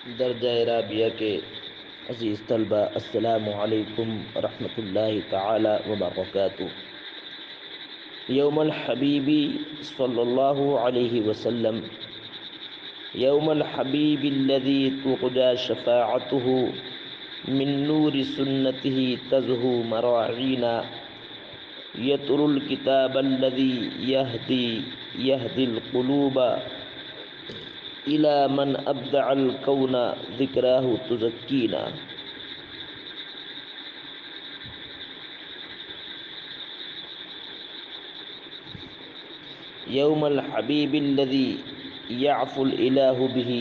درجہ رابعہ کے عزیز طلبہ، السلام علیکم ورحمۃ اللہ تعالی وبرکاتہ۔ یوم الحبیبی صلی اللہ علیہ وسلم، یوم الحبیب الذی ترجى شفاعته من نور سنته تزهو مراعینا، یتر الکتاب الذی یہدی القلوب إلى من أبدع الكون ذكراه تزكينا۔ يوم الحبيب الذي يعفو الإله به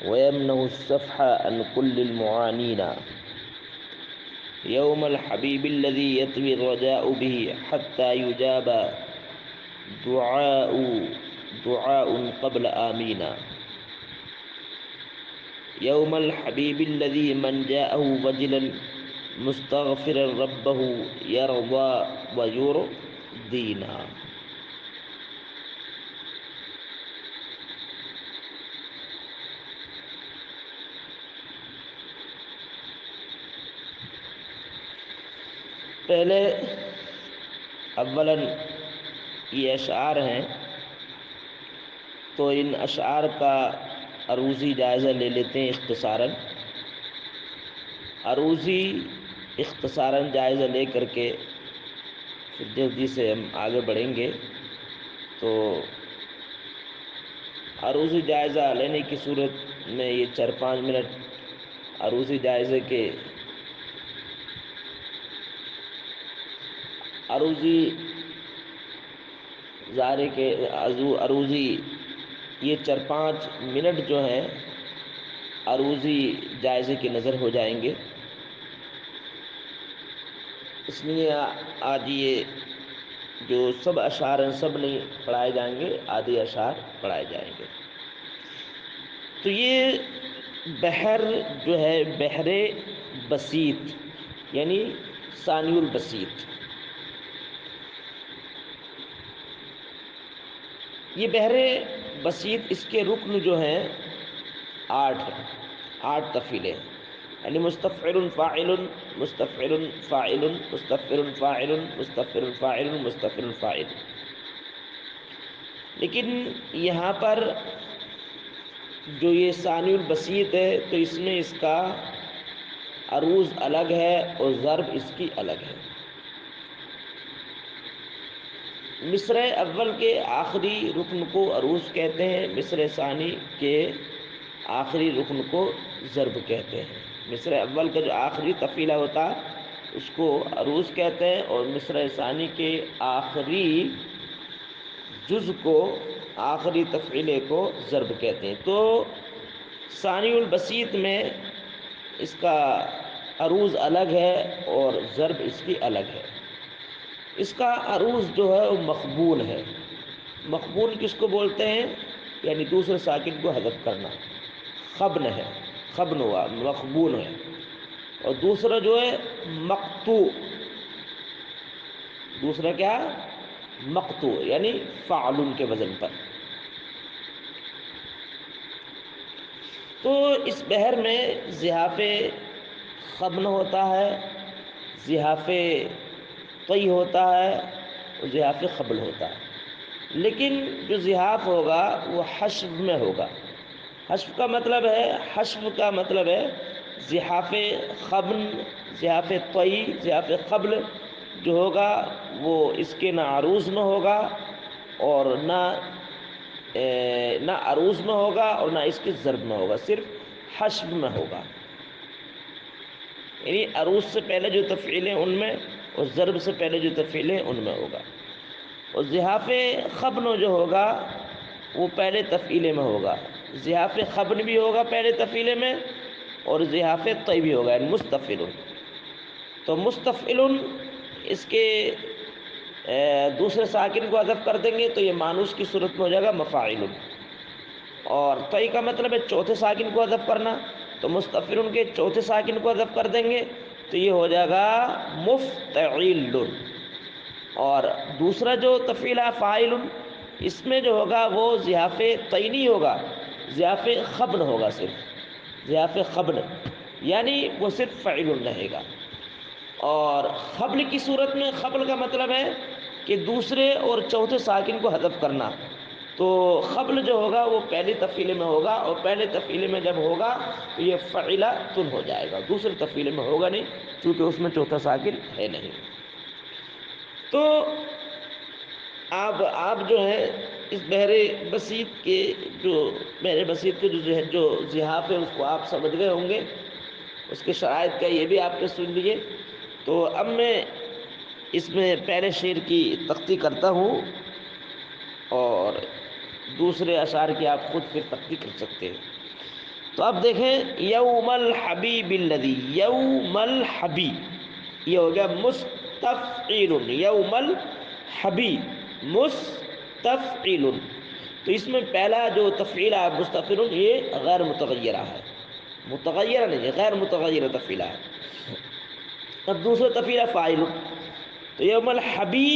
ويمنه السفح عن كل المعانين، يوم الحبيب الذي يطوي الرجاء به حتى يجاب دعاء قبل آمينا، يوم الحبيب الذي من جاءه وجلا مستغفرا ربه يرضى ويرضينا۔ پہلے اولاً یہ اشعار ہیں، تو ان اشعار کا عروضی جائزہ لے لیتے ہیں اختصاراً۔ عروضی اختصاراً جائزہ لے کر کے پھر جلدی سے ہم آگے بڑھیں گے۔ تو عروضی جائزہ لینے کی صورت میں یہ 4-5 منٹ عروضی جائزے کے عروضی یہ 4-5 منٹ جو ہیں عروضی جائزے کی نظر ہو جائیں گے، اس لیے آج یہ جو سب اشعار ہیں سب نہیں پڑھائے جائیں گے، آدھے اشعار پڑھائے جائیں گے۔ تو یہ بحر جو ہے بحر بسیط یعنی ثانی البسیط، یہ بحر بسیط اس کے رکن جو ہیں 8 تفعیلیں، یعنی مستفعل فاعل مستفعل فاعل مستفعل فاعل مستفعل فاعل مستفعل فاعل۔ لیکن یہاں پر جو یہ ثانی البسیط ہے تو اس میں اس کا عروض الگ ہے اور ضرب اس کی الگ ہے۔ مصرع اول کے آخری رکن کو عروض کہتے ہیں، مصرع ثانی کے آخری رکن کو ضرب کہتے ہیں۔ مصرع اول کا جو آخری تفعیلہ ہوتا اس کو عروض کہتے ہیں، اور مصرع ثانی کے آخری جز کو، آخری تفعیلے کو ضرب کہتے ہیں۔ تو ثانی البسیط میں اس کا عروض الگ ہے اور ضرب اس کی الگ ہے۔ اس کا عروض جو ہے وہ مخبون ہے۔ مخبون کس کو بولتے ہیں؟ یعنی دوسرے ساکن کو حذف کرنا، خبن ہے، خبن ہوا، مخبون ہے۔ اور دوسرا جو ہے مقطوع، دوسرا کیا؟ مقطوع یعنی فعل کے وزن پر۔ تو اس بحر میں زحاف خبن ہوتا ہے، زحاف طی ہوتا ہے اور زحاف خبل ہوتا ہے، لیکن جو زحاف ہوگا وہ حشو میں ہوگا۔ حشو کا مطلب ہے زحاف خبن، زحاف طی، زحاف خبل جو ہوگا وہ اس کے نہ عروض میں ہوگا اور نہ عروض میں ہوگا اور نہ اس کے ضرب میں ہوگا، صرف حشو میں ہوگا۔ یعنی عروض سے پہلے جو تفعیلیں ان میں اور ضرب سے پہلے جو تفعیلیں ان میں ہوگا۔ اور زحاف خبن جو ہوگا وہ پہلے تفعیلے میں ہوگا، زحاف خبن بھی ہوگا پہلے تفعیلے میں اور زحاف طی بھی ہوگا، یعنی مستفعل۔ تو مستفعل اس کے دوسرے ساکن کو حذف کر دیں گے تو یہ مانوس کی صورت میں ہو جائے گا مفاعل، اور طی کا مطلب ہے چوتھے ساکن کو حذف کرنا، تو مستفعل کے چوتھے ساکن کو حذف کر دیں گے تو یہ ہو جائے گا مفتعل۔ اور دوسرا جو تفعیلہ فاعل اس میں جو ہوگا وہ زحاف طی نہیں ہوگا، زحاف خبن ہوگا صرف، ضیاف قبل، یعنی وہ صرف فعل رہے گا۔ اور قبل کی صورت میں، قبل کا مطلب ہے کہ دوسرے اور چوتھے ساکن کو حذف کرنا، تو قبل جو ہوگا وہ پہلی تفعیل میں ہوگا، اور پہلے تفعیل میں جب ہوگا تو یہ فعلۃ ہو جائے گا، دوسرے تفعیل میں ہوگا نہیں، چونکہ اس میں چوتھا ساکن ہے نہیں۔ تو آپ جو ہے اس بحر بسیط کے جو زحاف ہے اس کو آپ سمجھ گئے ہوں گے، اس کے شرائط کا یہ بھی آپ نے سن لیے۔ تو اب میں اس میں پہلے شعر کی تختی کرتا ہوں، اور دوسرے اشعار کی آپ خود پھر تختی کر سکتے ہیں۔ تو اب دیکھیں، یوم الحبیب الذی، یوم الحبیب یہ ہو گیا مستفعیل، یوم الحبیب مستفعیل، تو اس میں پہلا جو تفعیل ہے مستفعیل، یہ غیر متغیرہ ہے، متغیرہ نہیں ہے، غیر متغیرہ تفعیلہ ہے۔ اب دوسرا تفعیلہ فاعل، تو یوم الحبی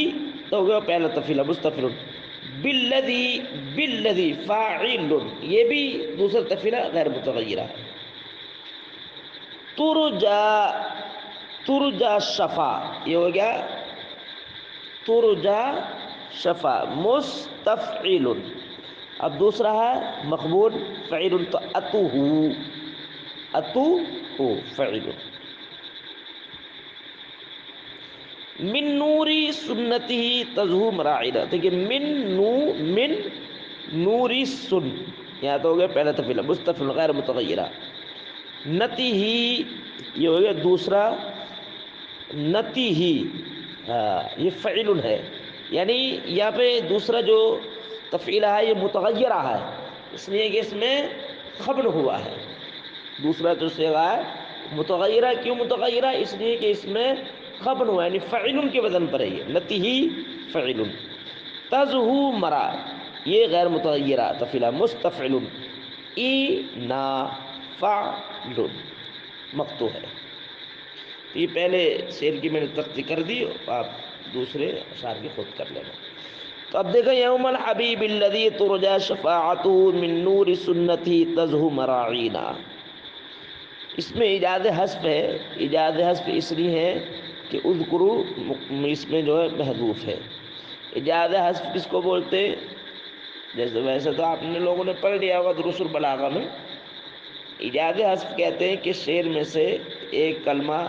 تو ہو گیا پہلا تفعیلہ مستفعل، بالذی، بالذی فاعل، یہ بھی دوسرا تفعیلہ غیر متغیرہ ہے۔ ترجا، ترجا شفا، یہ ہو گیا ترجا شفا مستفعل۔ اب دوسرا ہے مقبول فعل، تو اتوہ، اتوہ فعل۔ من نوری سنتی تزہو مراعدہ، دیکھیے من نوری سن، یہاں تو ہو گیا پہلا تفعیلہ مستفعل غیر متغیرہ۔ نتی ہی، یہ ہو گیا دوسرا نتی ہی، یہ فعل ہے، یعنی یہاں پہ دوسرا جو تفعیلہ ہے یہ متغیرہ ہے، اس لیے کہ اس میں خبر ہوا ہے۔ دوسرا جو صیغہ ہے متغیرہ، کیوں متغیرہ؟ اس لیے کہ اس میں خبر ہوا، یعنی فعل کے وزن پر ہے، یہ نتی ہی فعل۔ تزہو مرا، یہ غیر متغیرہ تفعیلہ مستفعل، اینا فعل مقطوع ہے۔ یہ پہلے شعر کی میں نے تختی کر دی، آپ دوسرے اشعار کی خود کر لینا۔ تو اب دیکھیں، یوم الحبیب الذی ترجا شفاعتہ من نور سنتی تزہو مراعینا، اس میں ایجاز حذف ہے، ایجاز حذف اس لیے ہے کہ اذکرو اس میں جو ہے محذوف ہے۔ ایجاز حذف کس کو بولتے ہیں؟ جیسے ویسے تو آپ نے لوگوں نے پڑھ لیا ہوگا دروس البلاغہ میں، ایجاز حذف کہتے ہیں کہ شعر میں سے ایک کلمہ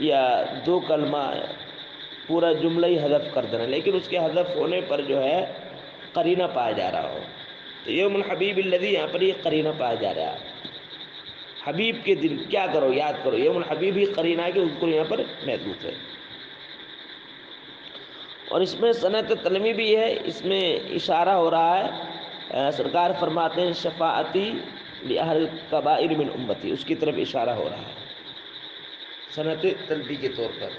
یا دو کلمہ، پورا جملہ ہی حذف کر دینا، لیکن اس کے حذف ہونے پر جو ہے قرینہ پایا جا رہا ہو۔ تو یوم الحبیب الذی، یہاں پر یہ قرینہ پایا جا رہا ہے، حبیب کے دن کیا کرو، یاد کرو، یوم الحبیب ہی قرینہ ہے کہ اس کو یہاں پر محذوف ہے۔ اور اس میں صنعت تلمی بھی ہے، اس میں اشارہ ہو رہا ہے، سرکار فرماتے ہیں شفاعتی لأہل الکبائر من امتی، اس کی طرف اشارہ ہو رہا ہے صنعت تلبی کے طور پر۔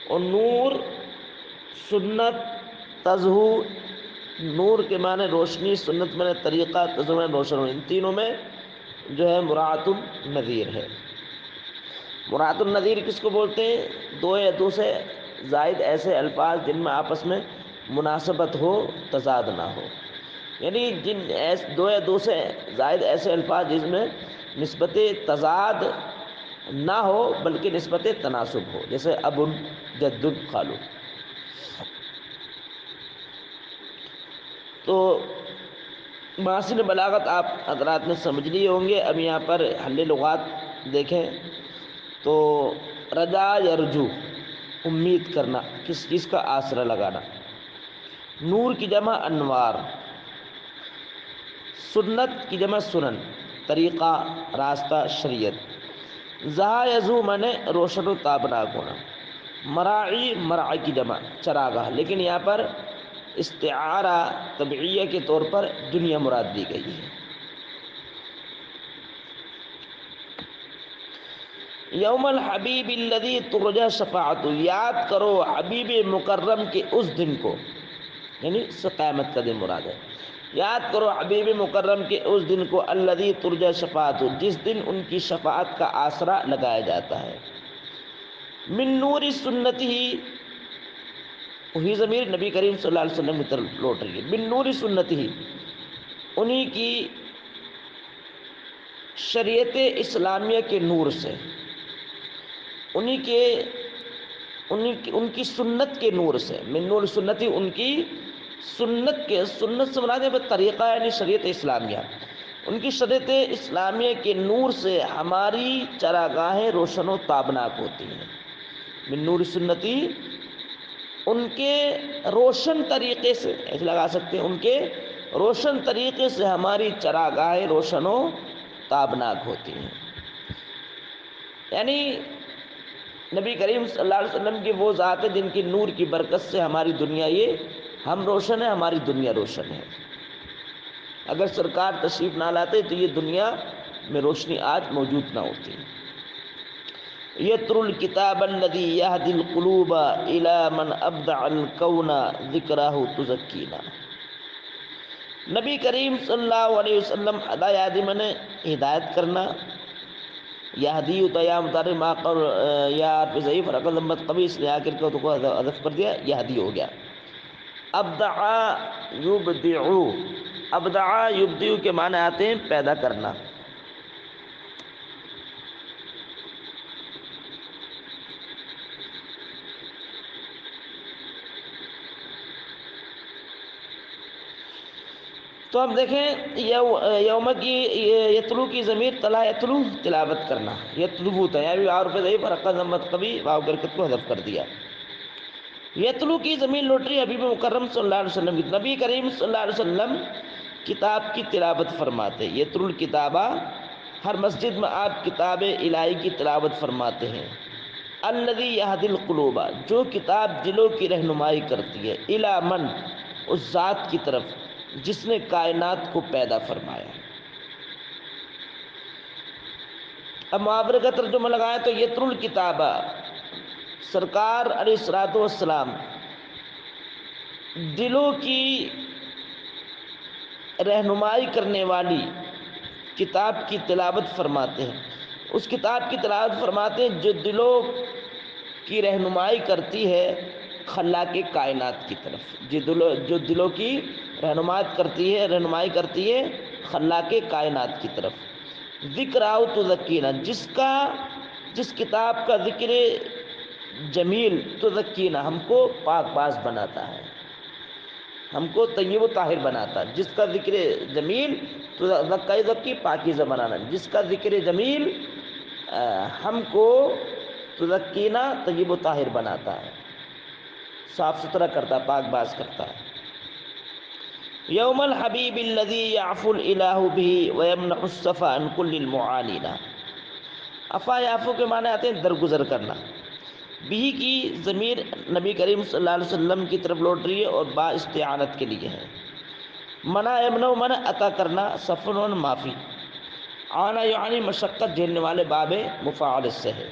اور نور، سنت، تزہو، نور کے معنی روشنی، سنت معنی طریقہ، تزہو معنی روشن، ان تینوں میں جو ہے مراعات النظیر ہے۔ مراعات النظیر کس کو بولتے ہیں؟ دو یا دو سے زائد ایسے الفاظ جن میں آپس میں مناسبت ہو، تضاد نہ ہو، یعنی دو یا دو سے زائد ایسے الفاظ جس میں نسبت تضاد نہ ہو بلکہ نسبت تناسب ہو، جیسے اب، جد، خالو۔ تو محاسن بلاغت آپ حضرات نے سمجھ لیے ہوں گے۔ اب یہاں پر حل لغات دیکھیں تو رجا یرجو، امید کرنا، کس چیز کا آسرا لگانا۔ نور کی جمع انوار، سنت کی جمع سنن، طریقہ، راستہ، شریعت۔ زہا یزو منے روشن و تابناک ہونا۔ مراعی، مرعی کی جمع چراگاہ، لیکن یہاں پر استعارہ طبعیہ کے طور پر دنیا مراد دی گئی ہے۔ یوم الحبیب الذی ترجا شفاعتہ، یاد کرو حبیب مکرم کے اس دن کو، یعنی اس سے قیامت کا دن مراد ہے۔ یاد کرو حبیب مکرم کے اس دن کو، الذی ترجا شفاعتہ، جس دن ان کی شفاعت کا آسرا لگایا جاتا ہے۔ من نور سنتی، وہی ضمیر نبی کریم صلی اللہ علیہ وسلم کی طرف لوٹ رہی ہے۔ من نور سنتی، انہی کی شریعت اسلامیہ کے نور سے، ان کی سنت کے نور سے، من نور سنتی، ان کی سنت کے، سنت سے مراد ہے طریقہ یعنی شریعت اسلامیہ، ان کی شریعت اسلامیہ کے نور سے ہماری چراگاہیں روشن و تابناک ہوتی ہیں۔ من نور سنتی، ان کے روشن طریقے سے، ایسے لگا سکتے ہیں، ان کے روشن طریقے سے ہماری چراگاہیں روشن و تابناک ہوتی ہیں۔ یعنی نبی کریم صلی اللہ علیہ وسلم کی وہ ذات ہے جن کی نور کی برکت سے ہماری دنیا، یہ ہم روشن ہے، ہماری دنیا روشن ہے۔ اگر سرکار تشریف نہ لاتے تو یہ دنیا میں روشنی آج موجود نہ ہوتی۔ یتر الکتاب الذی یہدی القلوب الی من ابدع الکون ذکرہ تزکینا۔ نبی کریم صلی اللہ علیہ وسلم ہدایت من ہدایت کرنا، یہدی یا متعارف ما قول یا عرف ضعیف رقم ضمت قوی، اس نے آ کر کو حذف کر دیا، یہدی ہو گیا۔ ابدع یبدع، ابدع یبدع کے معنی آتے ہیں پیدا کرنا۔ تو اب دیکھیں یوم کی یتلو کی ضمیر تلا یتلو تلاوت کرنا، یتلو تیاری عارف ضعیف رقم ضمت قوی واو برکت کو حذف کر دیا۔ یتلو کی ضمیر لوٹ رہی حبیب مکرم صلی اللہ علیہ وسلم کی، نبی کریم صلی اللہ علیہ وسلم کتاب کی تلاوت فرماتے، یتلو الکتابہ، ہر مسجد میں آپ کتاب الہی کی تلاوت فرماتے ہیں۔ الذی یہدی القلوب، جو کتاب دلوں کی رہنمائی کرتی ہے، الی من، اس ذات کی طرف جس نے کائنات کو پیدا فرمایا۔ اب محاورے کا ترجمہ لگائیں تو یتر الکتابہ، سرکار علیہ الصلوۃ والسلام دلوں کی رہنمائی کرنے والی کتاب کی تلاوت فرماتے ہیں، اس کتاب کی تلاوت فرماتے ہیں جو دلوں کی رہنمائی کرتی ہے خلاق کائنات کی طرف، جو دلوں کی رہنمائی کرتی ہے خلاق کائنات کی طرف۔ ذکر آؤ تزکینا، جس کتاب کا ذکر جمیل تزکینا ہم کو پاک باز بناتا ہے، ہم کو طیب و طاہر بناتا ہے۔ جس کا ذکر جمیل زکی پاکیزہ بنانا، جس کا ذکر جمیل ہم کو تزکینا طیب و طاہر بناتا ہے، صاف ستھرا کرتا، پاک باز کرتا ہے۔ یوم الحبیب الذی یعفو الالہ بہ ویمنع الصفا عن کل المعانین۔ عفا یعفو کے معنی آتے ہیں درگزر کرنا، بھی کی ضمیر نبی کریم صلی اللہ علیہ وسلم کی طرف لوٹ رہی ہے اور با استعانت کے لیے ہے۔ منع یمنع، منع عطا کرنا، صفن معافی، آنا یعنی مشقت جھیلنے والے، باب مفاعل سے ہے۔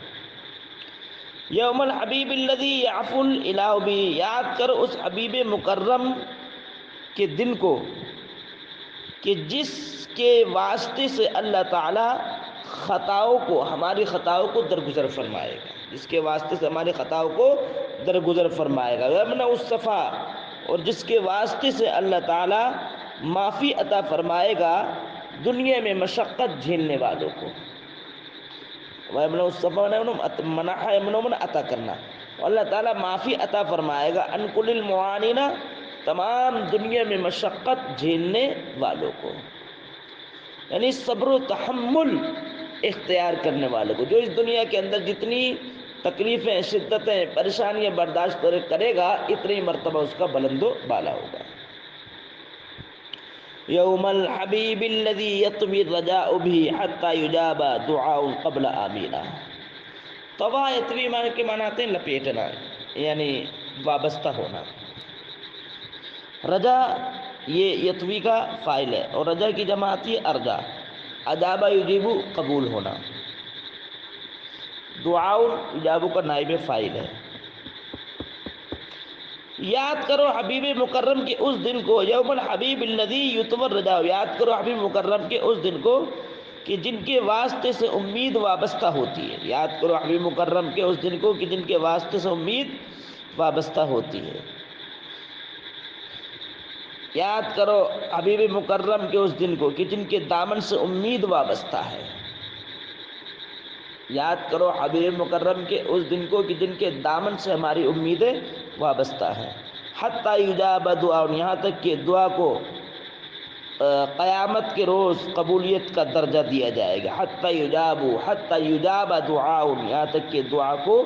یوم الحبیب الذی یعفو الالہ بہ، یاد کرو اس حبیب مکرم کے دن کو کہ جس کے واسطے سے اللہ تعالی ہماری خطاؤں کو درگزر فرمائے گا، جس کے واسطے سے ہماری خطاؤں کو درگزر فرمائے گا۔ یمنع الصفا، اور جس کے واسطے سے اللہ تعالی معافی عطا فرمائے گا دنیا میں مشقت جھیلنے والوں کو۔ وَيَمْنَعُ الصَّفَا، منع یمنع عطا کرنا، اللہ تعالیٰ معافی عطا فرمائے گا عن کل المعانین، تمام دنیا میں مشقت جھیلنے والوں کو، یعنی صبر و تحمل اختیار کرنے والوں کو۔ جو اس دنیا کے اندر جتنی تکلیفیں، شدتیں، پریشانیاں برداشت کرے گا اتنی مرتبہ اس کا بلند و بالا ہوگا۔ یوم الحبیب الذی یطوی الرجاء بہ حتی یجاب دعاء قبل آمینہ۔ طوا یطوی کے معنی آتے ہیں لپیٹنا، یعنی وابستہ ہونا۔ رجا یہ یطوی کا فاعل ہے، اور رجا کی جمع آتی ہے ارجا، اجابہ یجیبو قبول ہونا، دعاء یجابو کا نائب فاعل ہے۔ یاد کرو حبیب مکرم کے اس دن کو، یوم الحبیب الذی یطوی الرجاء، یاد کرو حبیب مکرم کے اس دن کو کہ جن کے واسطے سے امید وابستہ ہوتی ہے۔ یاد کرو حبیب مکرم کے اس دن کو کہ جن کے واسطے سے امید وابستہ ہوتی ہے۔ یاد کرو حبیب مکرم کے اس دن کو کہ جن کے دامن سے امید وابستہ ہے، یاد کرو حبیب مکرم کے اس دن کو کہ جن کے دامن سے ہماری امیدیں وابستہ ہیں، حتی یجاب دعا، یہاں تک کہ دعا کو قیامت کے روز قبولیت کا درجہ دیا جائے گا، حتی یجاب دعا، یہاں تک کہ دعا کو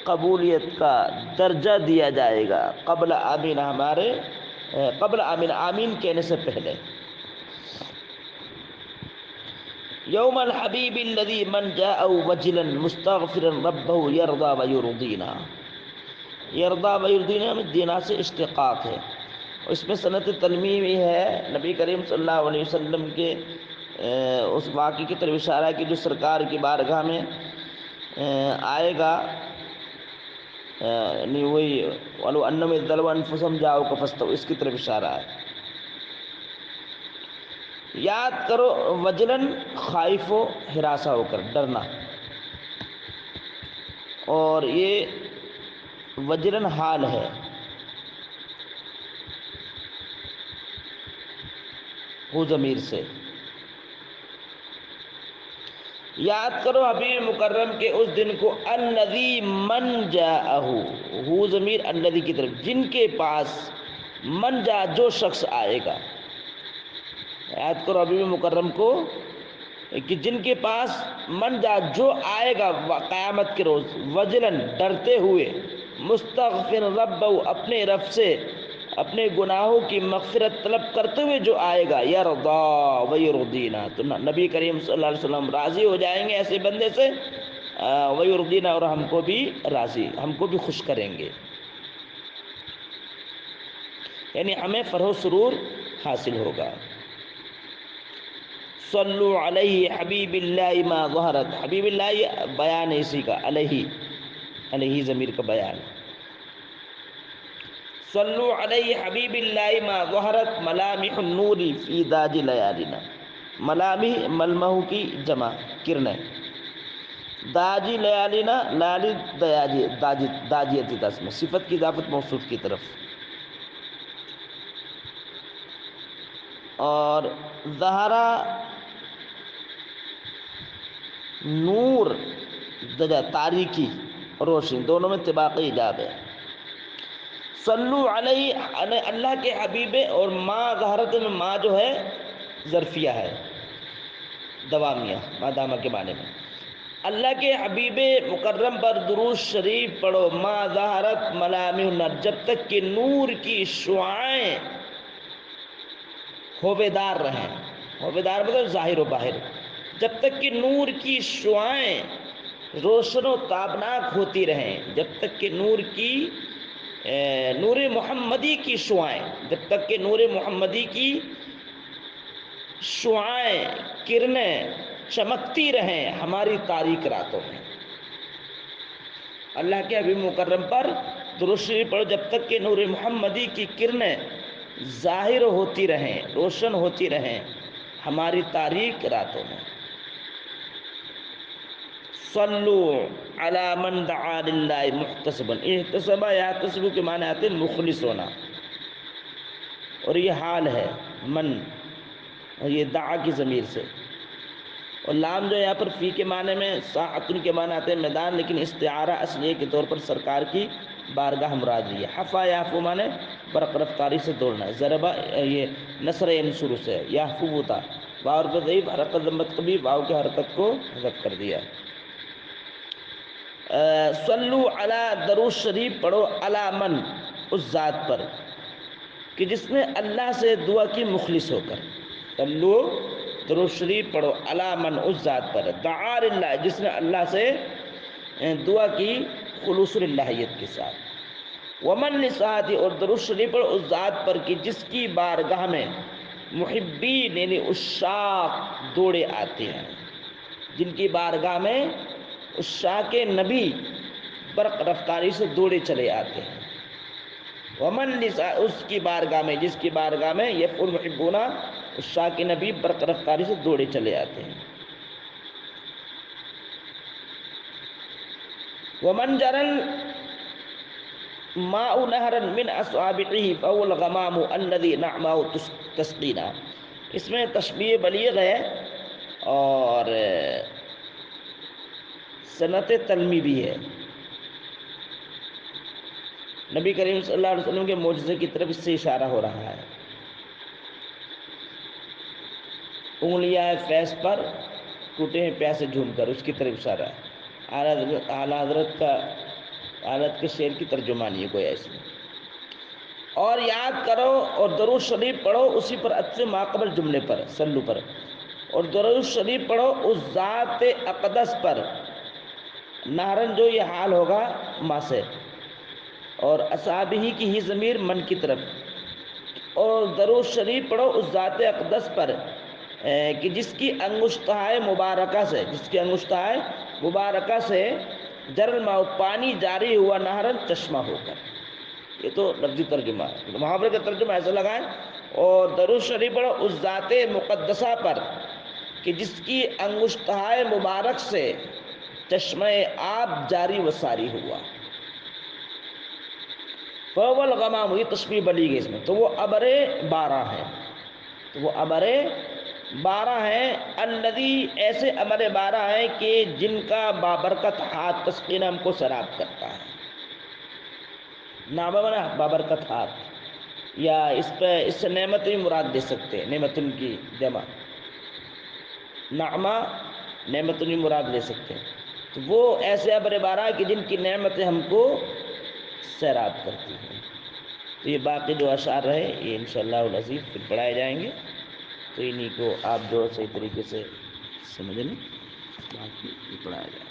قبولیت کا درجہ دیا جائے گا، قبل آمین، قبل آمین، آمین کہنے سے پہلے۔ یوم الحبیب الذی من جاء وجلا مستغفرا ربہ یرضى ویرضینا، یرضى ویرضینا میں دینا سے اشتقاق ہے، اس میں صنعت تلمیمی ہے، نبی کریم صلی اللہ علیہ وسلم کے اس واقعے کی طرف اشارہ ہے کہ جو سرکار کی بارگاہ میں آئے گا، یعنی وہی وَلَوْ أَنَّهُمْ إِذْ ظَلَمُوا أَنفُسَهُمْ جَاءُوكَ فَاسْتَغْفِرُوا، اس کی طرف اشارہ ہے۔ یاد کرو وجلن، خائف و ہراساں ہو کر، ڈرنا، اور یہ وجلن حال ہے، وہ ضمیر سے۔ یاد کرو حبیب مکرم کے اس دن کو، الذی من جاءہ، ہو ضمیر الذی کی طرف، جن کے پاس، من جا، جو شخص آئے گا، یاد کرو حبیب مکرم کو کہ جن کے پاس، من جا، جو آئے گا قیامت کے روز، وجلن، ڈرتے ہوئے، مستغفر ربہ، اپنے رب سے اپنے گناہوں کی مغفرت طلب کرتے ہوئے جو آئے گا، یرضا ویرضینا، تو نبی کریم صلی اللہ علیہ وسلم راضی ہو جائیں گے ایسے بندے سے، ویرضینا، اور ہم کو بھی راضی، ہم کو بھی خوش کریں گے، یعنی ہمیں فرح و سرور حاصل ہوگا۔ صلو علیہ حبیب اللہ ما ظہرت، حبیب اللہ بیان ہے اسی کا، علیہ ضمیر کا بیان۔ صلو علیہ حبیب اللہ ما ظہرت ملامح النور فی داج لیالنا، ملامح ملمح کی جمع، کرنیں، داجی لیالنا، لالی داجیتی تسم، صفت کی اضافت موصوف کی طرف، اور ظہرا نور، دجا تاریکی، روشنی، دونوں میں طباق ایجاب ہے۔ صلو علیہ، اللہ کے حبیب، اور ما ظہرت میں ما جو ہے ظرفیہ ہے، دوامیہ، ما دامہ کے معنی میں، اللہ کے حبیب مکرم پر درود شریف پڑھو، ما ظہرت ملامح النور، جب تک کہ نور کی شعائیں ہوبیدار رہیں، ہوبیدار مطلب ظاہر و باہر، جب تک کہ نور کی شعائیں روشن و تابناک ہوتی رہیں، جب تک کہ نور محمدی کی شعائیں، جب تک کہ نور محمدی کی شعائیں، کرنیں چمکتی رہیں ہماری تاریک راتوں میں، اللہ کے حبیب مکرم پر درود شریف پڑھو جب تک کہ نور محمدی کی کرنیں ظاہر ہوتی رہیں، روشن ہوتی رہیں ہماری تاریک راتوں میں۔ صلو علی من دعا للہ محتسبا، احتسبا، یحتسب کے معنی آتے ہیں مخلص ہونا، اور یہ حال ہے من، اور یہ دعا کی ضمیر سے، اور لام جو یہاں پر فی کے معنی میں، ساعتن کے معنی آتے ہیں میدان، لیکن استعارہ اصلیہ کے طور پر سرکار کی بارگاہ مراد ہے۔ حفا یحفو معنی برق رفتاری سے دوڑنا ہے، ضربہ یہ نصر ینصر سے، یحفو ہوتا، واو حرف ضعیف، حرکت ضمت کبھی، واو کی حرکت کو حذف کر دیا۔ صلو علی، درود شریف پڑھو، علی من، اس ذات پر کہ جس نے اللہ سے دعا کی مخلص ہو کر، صلو، درود شریف پڑھو، علی من، اس ذات پر، دعا للہ، جس نے اللہ سے دعا کی خلوص اللہیت کے ساتھ، ومن لساعتی، اور درود شریف پڑھو اس ذات پر کہ جس کی بارگاہ میں محبین یعنی عشاق دوڑے آتے ہیں، جن کی بارگاہ میں عشاق نبی برق رفتاری سے دوڑے چلے آتے ہیں، ومن لسا، اس کی بارگاہ میں، جس کی بارگاہ میں یفعل محبون، عشاق نبی برق رفتاری سے دوڑے چلے آتے ہیں، ومن جرل ماء نہرن من اصابعہ فهو الغمام الذی نعمہ تسقینا. اس میں تشبیہ بلیغ ہے اور صنعت تلمی بھی ہے. نبی کریم صلی اللہ علیہ وسلم کے معجزے کی طرف اس سے اشارہ ہو رہا ہے. انگلیاں فیض پر ٹوٹے ہیں پیاسے جھوم کر، اس کی طرف اشارہ ہے. اعلیٰ حضرت کا حالت کے شعر کی ترجمانی ہے گویا اس میں. اور یاد کرو اور درود شریف پڑھو اسی پر اچھے ماقبل جملے پر سلو پر، اور درود شریف پڑھو اس ذات اقدس پر. نہرن جو یہ حال ہوگا ما سے، اور اصابہی کی ہی ضمیر من کی طرف. اور درود شریف پڑھو اس ذات اقدس پر کہ جس کی انگشتہائے مبارکہ سے، جس کی انگشتہائے مبارکہ سے جر الماء پانی جاری ہوا نہرن چشمہ ہو کر. یہ تو لفظی ترجمہ ہے، محاورے کا ترجمہ ایسا لگائیں. اور درود شریف پڑھو اس ذات مقدسہ پر کہ جس کی انگشتہائے مبارک سے چشمہ آب جاری و ساری ہوا. فهو الغمام، یہ تشبیہ بلیغ ہے اس میں. تو وہ ابر بارہ ہے، تو وہ ابر بارہ ہیں. الذی، ایسے ابر بارہ ہیں کہ جن کا بابرکت ہاتھ تسقینا ہم کو سیراب کرتا ہے. نعمہ بنا بابرکت ہاتھ، یا اس پہ اس سے نعمت بھی مراد دے سکتے ہیں، نعمت ان کی جمع. نعمہ نعمت بھی مراد لے سکتے ہیں. تو وہ ایسے ابر بارہ کہ جن کی نعمتیں ہم کو سیراب کرتی ہیں. تو یہ باقی جو اشعار رہے یہ انشاءاللہ العزیز پھر پڑھائے جائیں گے. تو انہی کو آپ جو صحیح طریقے سے سمجھ لیں، باقی یہ پڑھایا جائے.